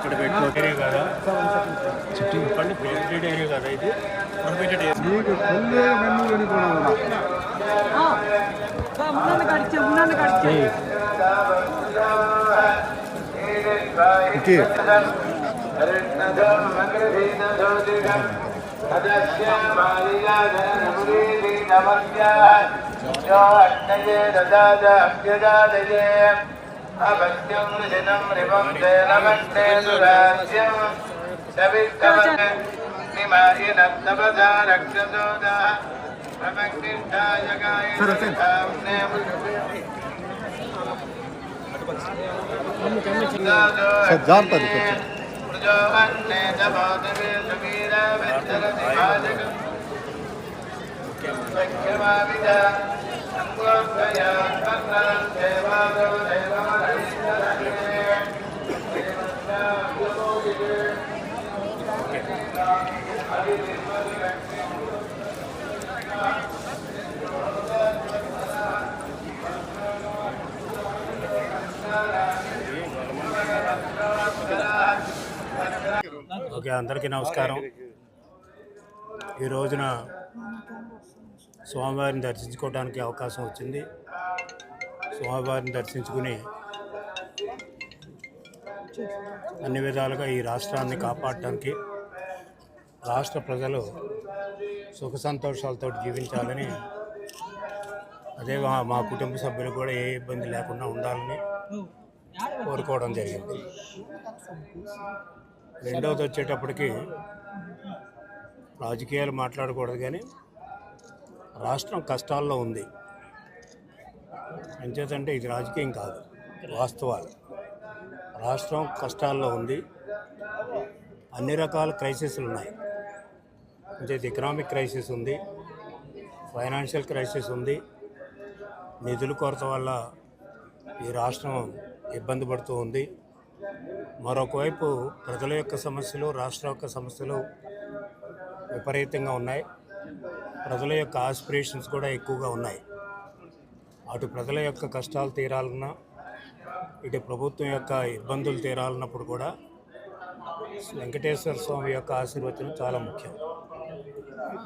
ఇక్కడ పెట్టుకో ఏరియా కదా చుట్టూ చెప్పండి ప్రెసిడెంట్ ఏరియా కదా ఇది ప్రొహిబిటెడ్ ఏరియా अवश्यं ऋषिनं रिवं देनमन्ते सुराज्यं सविष्टवत् निमायिनत्तपदा रक्षसोदः प्रमग्निष्ठाय गायिनताम्ने प्रजोवन्ने दमोदवे सुवीरावित्तरति भाजकम् सख्यमाविदा संगोपया पन्नां देवादो ఓకే అందరికీ నమస్కారం. ఈ రోజున స్వామివారిని దర్శించుకోవడానికి అవకాశం వచ్చింది. స్వామివారిని దర్శించుకుని అన్ని విధాలుగా ఈ రాష్ట్రాన్ని కాపాడటానికి రాష్ట్ర ప్రజలు సుఖ సంతోషాలతో జీవించాలని, అదే మా కుటుంబ సభ్యులు కూడా ఏ ఇబ్బంది లేకుండా ఉండాలని కోరుకోవడం జరిగింది. రెండవది వచ్చేటప్పటికి రాజకీయాలు మాట్లాడకూడదు, కానీ రాష్ట్రం కష్టాల్లో ఉంది. ఎంచేతంటే ఇది రాజకీయం కాదు, వాస్తవాలు. రాష్ట్రం కష్టాల్లో ఉంది. అన్ని రకాల క్రైసిస్లు ఉన్నాయి. అంటే ఎకనామిక్ క్రైసిస్ ఉంది, ఫైనాన్షియల్ క్రైసిస్ ఉంది. నిధుల కొరత వల్ల ఈ రాష్ట్రం ఇబ్బంది పడుతూ ఉంది. మరొక వైపు ప్రజల యొక్క సమస్యలు, రాష్ట్ర యొక్క సమస్యలు విపరీతంగా ఉన్నాయి. ప్రజల యొక్క ఆస్పిరేషన్స్ కూడా ఎక్కువగా ఉన్నాయి. అటు ప్రజల యొక్క కష్టాలు తీరాలన్నా, ఇటు ప్రభుత్వం యొక్క ఇబ్బందులు తీరాలన్నప్పుడు కూడా వెంకటేశ్వర స్వామి యొక్క ఆశీర్వచనం చాలా ముఖ్యం.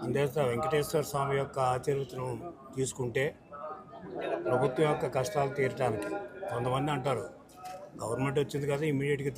అందుచేత వెంకటేశ్వర స్వామి యొక్క ఆశీర్వచనం తీసుకుంటే ప్రభుత్వం యొక్క కష్టాలు తీరటానికి, కొంతమంది అంటారు గవర్నమెంట్ వచ్చింది కదా ఇమ్మీడియట్గా